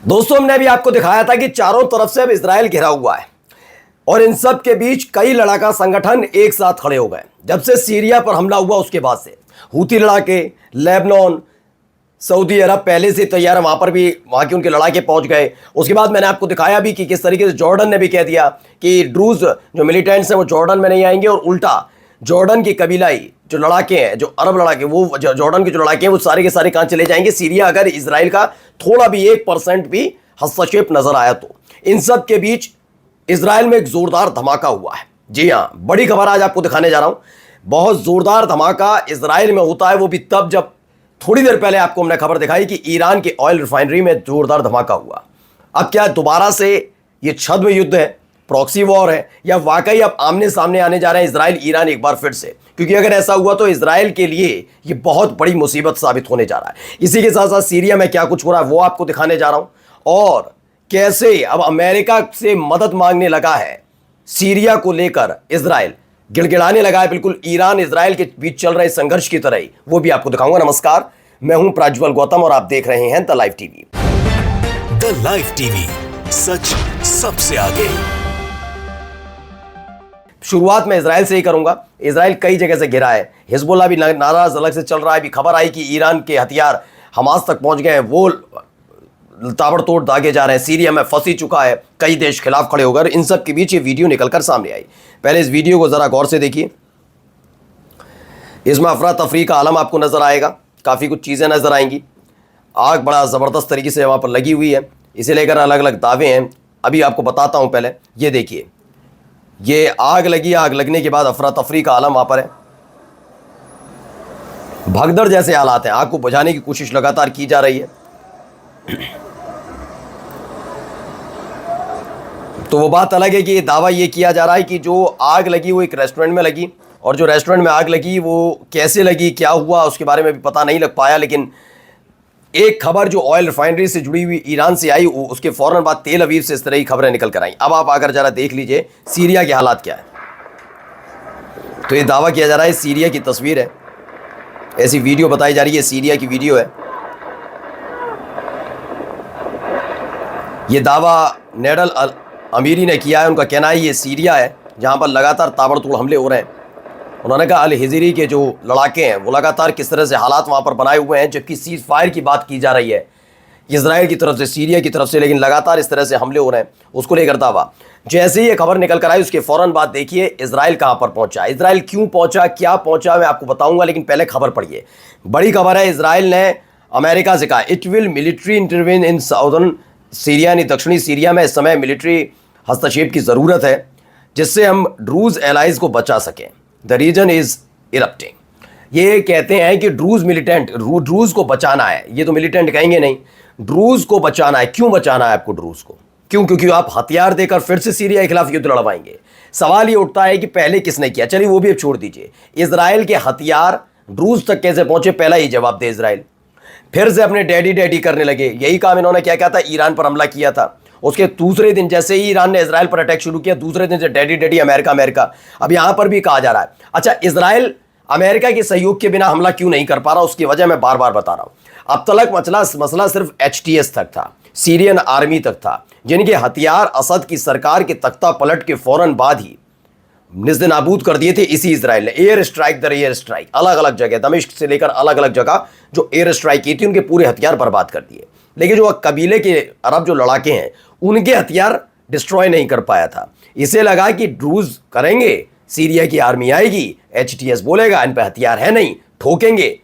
दोस्तों, हमने अभी आपको दिखाया था कि चारों तरफ से अब इजराइल घिरा हुआ है और इन सब के बीच कई लड़ाका संगठन एक साथ खड़े हो गए। जब से सीरिया पर हमला हुआ उसके बाद से हूती लड़ाके, लेबनान, सऊदी अरब पहले से तैयार है, वहां पर भी वहां के उनके लड़ाके पहुंच गए। उसके बाद मैंने आपको दिखाया भी कि किस तरीके से जॉर्डन ने भी कह दिया कि ड्रूज जो मिलिटेंट्स हैं वो जॉर्डन में नहीं आएंगे और उल्टा जॉर्डन की कबीलाई जो लड़ाके हैं, जो अरब लड़ाके, वो जॉर्डन के जो लड़ाके हैं वो सारे के सारे कहां चले जाएंगे? सीरिया। अगर इसराइल का थोड़ा भी 1% भी हस्तक्षेप नजर आया तो। इन सब के बीच इसराइल में एक जोरदार धमाका हुआ है। जी हां, बड़ी खबर आज आपको दिखाने जा रहा हूं। बहुत जोरदार धमाका इसराइल में होता है, वो भी तब जब थोड़ी देर पहले आपको हमने खबर दिखाई कि ईरान के ऑयल रिफाइनरी में जोरदार धमाका हुआ। अब क्या दोबारा से ये छद्म युद्ध है, प्रॉक्सी वॉर है, या वाकई अब आमने सामने आने जा रहे हैं इसराइल ईरान एक बार फिर से? क्योंकि अगर ऐसा हुआ तो इसराइल के लिए ये बहुत बड़ी मुसीबत साबित होने जा रहा है। इसी के साथ साथ सीरिया में क्या कुछ हो रहा है वो आपको दिखाने जा रहा हूं, और कैसे अब अमेरिका से मदद मांगने लगा है सीरिया को लेकर इसराइल, गिड़गिड़ाने लगा है बिल्कुल ईरान इसराइल के बीच चल रहे संघर्ष की तरह ही, वो भी आपको दिखाऊंगा। नमस्कार, मैं हूं प्रज्वल गौतम और आप देख रहे हैं the live TV. The live TV, सच सबसे आगे। शुरुआत में इसराइल से ही करूंगा। इसराइल कई जगह से घिरा है, हिजबुल्लाह भी नाराज अलग से चल रहा है। अभी खबर आई कि ईरान के हथियार हमास तक पहुंच गए हैं, वो ताबड़तोड़ दागे जा रहे हैं। सीरिया में फंसी चुका है, कई देश खिलाफ खड़े होकर। इन सब के बीच ये वीडियो निकलकर सामने आई। पहले इस वीडियो को जरा गौर से देखिए। इसमें अफरा तफरी का आलम आपको नजर आएगा, काफ़ी कुछ चीज़ें नजर आएंगी। आग बड़ा ज़बरदस्त तरीके से वहाँ पर लगी हुई है, इसे लेकर अलग अलग दावे हैं। अभी आपको बताता हूँ, पहले ये देखिए, ये आग लगी। आग लगने के बाद अफरा तफरी का आलम वहाँ पर है, भगदड़ जैसे हालात हैं। आग को बुझाने की कोशिश लगातार की जा रही है। तो वो बात अलग है कि ये दावा ये किया जा रहा है कि जो आग लगी वो एक रेस्टोरेंट में लगी, और जो रेस्टोरेंट में आग लगी वो कैसे लगी, क्या हुआ, उसके बारे में भी पता नहीं लग पाया। लेकिन एक खबर जो ऑयल रिफाइनरी से जुड़ी हुई ईरान से आई, उसके फ़ौरन बाद तेल अवीव से इस तरह की खबरें निकल कर आई। अब आप आकर जरा देख लीजिए सीरिया के हालात क्या है। तो ये दावा किया जा रहा है, सीरिया की तस्वीर है, ऐसी वीडियो बताई जा रही है, सीरिया की वीडियो है। ये दावा नेडल अमीरी ने किया है। उनका कहना है ये सीरिया है जहाँ पर लगातार ताबड़तोड़ हमले हो रहे हैं। उन्होंने कहा अल हिजरी के जो लड़ाके हैं वो लगातार किस तरह से हालात वहाँ पर बनाए हुए हैं, जबकि सीज फायर की बात की जा रही है इजराइल की तरफ से, सीरिया की तरफ से, लेकिन लगातार इस तरह से हमले हो रहे हैं। उसको लेकर दावा। जैसे ही ये खबर निकल कर आई उसके फ़ौरन बाद देखिए इजराइल कहाँ पर पहुँचा, इजराइल क्यों पहुँचा, क्या पहुँचा, मैं आपको बताऊँगा। लेकिन पहले खबर पढ़िए, बड़ी खबर है। इजराइल ने अमेरिका से कहा it will military intervene in southern Syria, यानी दक्षिणी सीरिया में इस समय मिलिट्री हस्तक्षेप की ज़रूरत है जिससे हम ड्रूज एलाइज को बचा सकें। The reason is erupting. ये कहते हैं कि ड्रूज मिलिटेंट, ड्रूज को बचाना है। ये तो मिलिटेंट कहेंगे नहीं, ड्रूज को बचाना है। क्यों बचाना है आपको ड्रूज को? क्यों? क्योंकि आप हथियार देकर फिर से सीरिया के खिलाफ युद्ध लड़वाएंगे। सवाल ये उठता है कि पहले किसने किया? चलिए वो भी अब छोड़ दीजिए। इजराइल के हथियार ड्रूज तक कैसे पहुंचे, पहला ही जवाब दे इजराइल। फिर से अपने डैडी डैडी करने लगे। यही काम इन्होंने क्या था, ईरान पर हमला किया था। उसके दूसरे दिन जैसे ही ईरान ने इजराइल पर अटैक शुरू किया, दूसरे दिन से डैडी डैडी अमेरिका अमेरिका। अब यहां पर भी कहा जा रहा है। अच्छा, इजराइल अमेरिका के सहयोग के बिना हमला क्यों नहीं कर पा रहा, उसकी वजह मैं बार बार बता रहा हूं। अब तक मसला सिर्फ HTS तक था, सीरियन आर्मी तक था, जिनके हथियार असद की सरकार के तख्ता पलट के फौरन बाद ही निस्ते-नाबूद कर दिए थे इसी इजराइल ने। एयर स्ट्राइक दर एयर स्ट्राइक, अलग अलग जगह, दमिश्क से लेकर अलग अलग जगह जो एयर स्ट्राइक की थी, उनके पूरे हथियार बर्बाद कर दिए। लेकिन जो कबीले के अरब जो लड़ाके हैं उनके हथियार डिस्ट्रॉय नहीं कर पाया था। इसे लगा कि ड्रूज करेंगे, सीरिया की आर्मी आएगी, HTS बोलेगा इन पर हथियार है नहीं, ठोकेंगे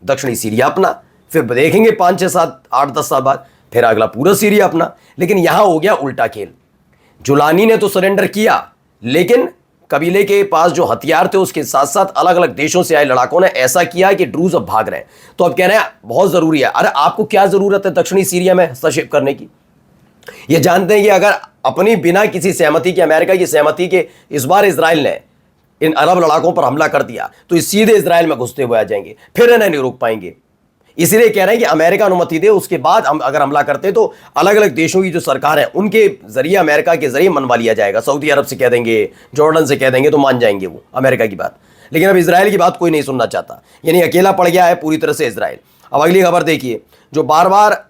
दक्षिणी सीरिया अपना, फिर देखेंगे 5 6 7 8 10 साल बाद फिर अगला पूरा सीरिया अपना। लेकिन यहां हो गया उल्टा खेल। जुलानी ने तो सरेंडर किया, लेकिन कबीले के पास जो हथियार थे उसके साथ साथ अलग अलग देशों से आए लड़ाकों ने ऐसा किया कि ड्रूज अब भाग रहे हैं। तो अब कह रहे हैं बहुत जरूरी है। अरे आपको क्या जरूरत है दक्षिणी सीरिया में हस्तक्षेप करने की? ये जानते हैं कि अगर अपनी बिना किसी सहमति के, अमेरिका की सहमति के, इस बार इजराइल ने इन अरब लड़ाकों पर हमला कर दिया तो ये सीधे इजराइल में घुसते हुए आ जाएंगे, फिर इन्हें नहीं रोक पाएंगे। इसीलिए कह रहे हैं कि अमेरिका अनुमति दे, उसके बाद हम अगर हमला करते तो अलग अलग देशों की जो सरकार है उनके जरिए, अमेरिका के जरिए मनवा लिया जाएगा। सऊदी अरब से कह देंगे, जॉर्डन से कह देंगे तो मान जाएंगे वो अमेरिका की बात। लेकिन अब इसराइल की बात कोई नहीं सुनना चाहता, यानी अकेला पड़ गया है पूरी तरह से इसराइल। अब अगली खबर देखिए, जो बार बार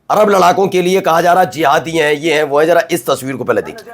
अरब लड़ाकों के लिए कहा जा रहा जिहादी हैं, ये हैं वो हैं। जरा इस तस्वीर को पहले देखिए।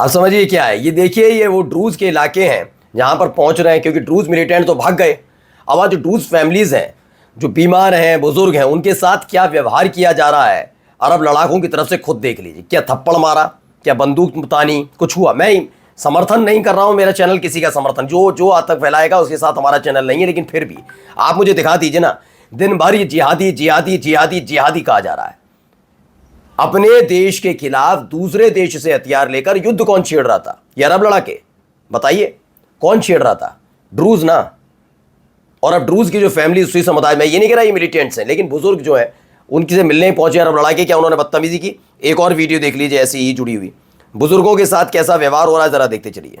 अब समझिए क्या है ये, देखिए ये वो ड्रूज के इलाके हैं जहां पर पहुंच रहे हैं, क्योंकि ड्रूज मिलिटेंट तो भाग गए। अब आज जो ड्रूज फैमिलीज हैं, जो बीमार हैं, बुजुर्ग हैं, उनके साथ क्या व्यवहार किया जा रहा है अरब लड़ाकों की तरफ से खुद देख लीजिए। क्या थप्पड़ मारा, क्या बंदूक तानी, कुछ हुआ। मैं समर्थन नहीं कर रहा हूं, मेरा चैनल किसी का समर्थन जो आतंक फैलाएगा उसके साथ हमारा चैनल नहीं है, लेकिन फिर भी आप मुझे दिखा दीजिए ना, दिन भर ये जिहादी जिहादी जिहादी जिहादी कहा जा रहा है। अपने देश के खिलाफ दूसरे देश से हथियार लेकर युद्ध कौन छेड़ रहा था? ये अरब लड़ाके, बताइए कौन छेड़ रहा था? ड्रूज ना। और अब ड्रूज की जो फैमिली उसी समुदाय में, ये नहीं कह रहा ये मिलिटेंट्स हैं, लेकिन बुजुर्ग जो है उनकी से मिलने पहुंचे अरब लड़ाके, क्या उन्होंने बदतमीजी की? एक और वीडियो देख लीजिए ऐसी ही जुड़ी हुई, बुजुर्गों के साथ कैसा व्यवहार हो रहा है, जरा देखते चलिए।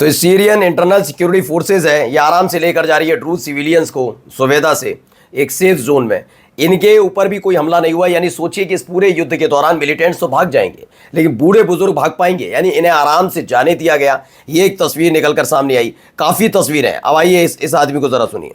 तो सीरियन इंटरनल सिक्योरिटी फोर्सेज है, ये आराम से लेकर जा रही है ड्रूज सिविलियंस को सोवेदा से एक सेफ जोन में। इनके ऊपर भी कोई हमला नहीं हुआ, यानी सोचिए कि इस पूरे युद्ध के दौरान मिलिटेंट्स तो भाग जाएंगे, लेकिन बूढ़े बुजुर्ग भाग पाएंगे, यानी इन्हें आराम से जाने दिया गया। ये एक तस्वीर निकलकर सामने आई, काफ़ी तस्वीरें हैं। अब आइए इस आदमी को ज़रा सुनिए।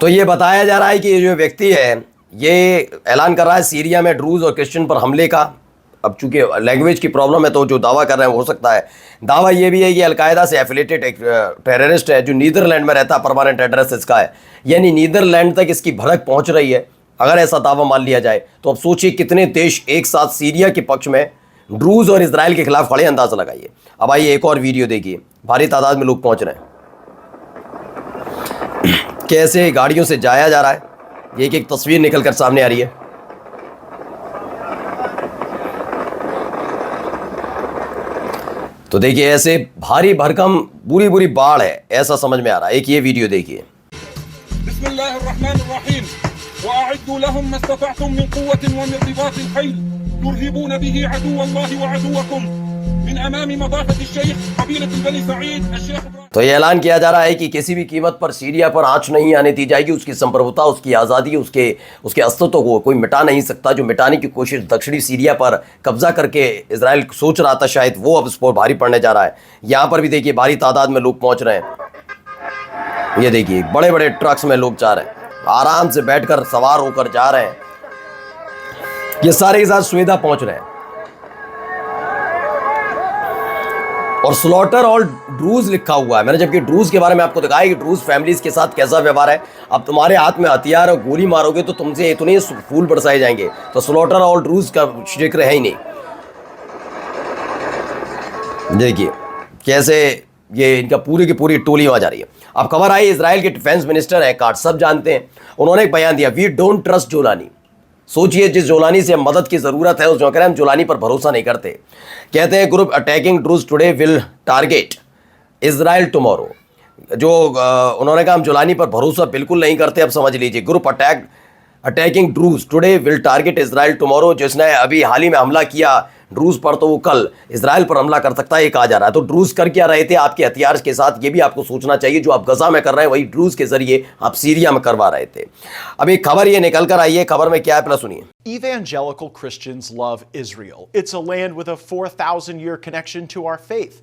तो ये बताया जा रहा है कि ये जो व्यक्ति है ये ऐलान कर रहा है सीरिया में ड्रूज और क्रिश्चियन पर हमले का। अब चूंकि लैंग्वेज की प्रॉब्लम है तो जो दावा कर रहे हैं हो सकता है, दावा ये भी है कि अलकायदा से एफिलेटेड एक टेररिस्ट है जो नीदरलैंड में रहता है, परमानेंट एड्रेस इसका है, यानी नीदरलैंड तक इसकी भड़क पहुंच रही है। अगर ऐसा दावा मान लिया जाए तो अब सोचिए कितने देश एक साथ सीरिया के पक्ष में ड्रूज और इजराइल के खिलाफ खड़े, अंदाजा लगाइए। अब आइए एक और वीडियो देखिए, भारी तादाद में लोग पहुंच रहे हैं, कैसे गाड़ियों से जाया जा रहा है, ये एक तस्वीर निकल कर सामने आ रही है। तो देखिए ऐसे भारी भरकम बुरी बुरी बाढ़ है, ऐसा समझ में आ रहा है। एक ये वीडियो देखिए। बिस्मिल्लाहिर्रहमानिर्रहीम वअअद्दू लहुम मस्ततअतुम मिन कुव्वतिन व मिन रिबातिल खैल तुरहिबून बिही अदुव्वल्लाहि व अदुव्वकुम मिन अमामी मदाफति शेख कबीलत बनी सईद अश-शेख। तो ये ऐलान किया जा रहा है कि किसी भी कीमत पर सीरिया पर आंच नहीं आने दी जाएगी। उसकी संप्रभुता, उसकी आज़ादी, उसके अस्तित्व को कोई मिटा नहीं सकता। जो मिटाने की कोशिश दक्षिणी सीरिया पर कब्जा करके इजराइल सोच रहा था शायद, वो अब उस पर भारी पड़ने जा रहा है। यहाँ पर भी देखिए भारी तादाद में लोग पहुँच रहे हैं। ये देखिए बड़े बड़े ट्रक्स में लोग जा रहे हैं, आराम से बैठकर सवार होकर जा रहे हैं। ये सारे के साथ सुविधा पहुँच रहे हैं। और स्लॉटर और ड्रूज लिखा हुआ है। मैंने जबकि ड्रूज के बारे में आपको दिखाया कि ड्रूज फैमिलीज के साथ कैसा व्यवहार है। अब तुम्हारे हाथ में हथियार और गोली मारोगे तो तुमसे इतने फूल बरसाए जाएंगे, तो स्लॉटर और ड्रूज का जिक्र है ही नहीं। देखिए कैसे ये इनका पूरी की पूरी टोली वहां जा रही है। अब खबर आई, इजराइल के डिफेंस मिनिस्टर हैं, काट सब जानते हैं, उन्होंने एक बयान दिया, वी डोंट ट्रस्ट जोलानी। सोचिए जिस जोलानी से मदद की ज़रूरत है उस जो कह रहे हैं हम जोलानी पर भरोसा नहीं करते। कहते हैं group attacking ड्रूज today will target Israel tomorrow. जो उन्होंने कहा हम जोलानी पर भरोसा बिल्कुल नहीं करते। अब समझ लीजिए, group attacking ड्रूज today will target Israel tomorrow. जिसने अभी हाल ही में हमला किया ड्रूज पर, तो वो कल इजराइल पर हमला कर सकता है, ये कहा जा रहा है। तो ड्रूज कर क्या रहे थे आपके हथियार के साथ, ये भी आपको सोचना चाहिए। जो आप गजा में कर रहे हैं वही ड्रूज के जरिए आप सीरिया में करवा रहे थे। अब एक खबर ये निकल कर आई है, खबर में क्या है पहले सुनिए। Evangelical Christians love Israel. It's a land with a 4,000-year connection to our faith.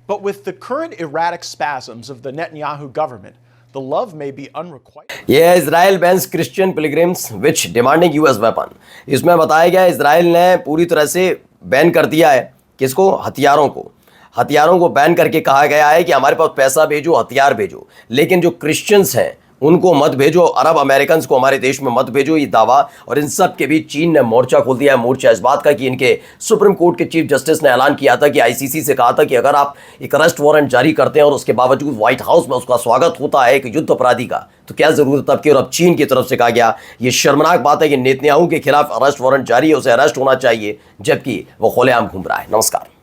But with the current erratic spasms of the Netanyahu government, the love may be unrequited. ये इजराइल बैन्स क्रिश्चियन पिलग्रिम्स विच demanding US weapon. इसमें बताया गया Israel ने पूरी तरह से ban कर दिया है, किसको? हथियारों को बैन करके कहा गया है कि हमारे पास पैसा भेजो, हथियार भेजो। लेकिन जो क्रिश्चियंस हैं उनको मत भेजो, अरब अमेरिकन को हमारे देश में मत भेजो, ये दावा। और इन सब के बीच चीन ने मोर्चा खोल दिया है। मोर्चा इस बात का कि इनके सुप्रीम कोर्ट के चीफ जस्टिस ने ऐलान किया था कि आईसीसी से कहा था कि अगर आप एक अरेस्ट वारंट जारी करते हैं और उसके बावजूद व्हाइट हाउस में उसका स्वागत होता है एक युद्ध अपराधी का, तो क्या जरूरत तब की। और अब चीन की तरफ से कहा गया, ये शर्मनाक बात है कि नेतन्याहू के खिलाफ अरेस्ट वारंट जारी है, उसे अरेस्ट होना चाहिए, जबकि वो खुलेआम घूम रहा है। नमस्कार।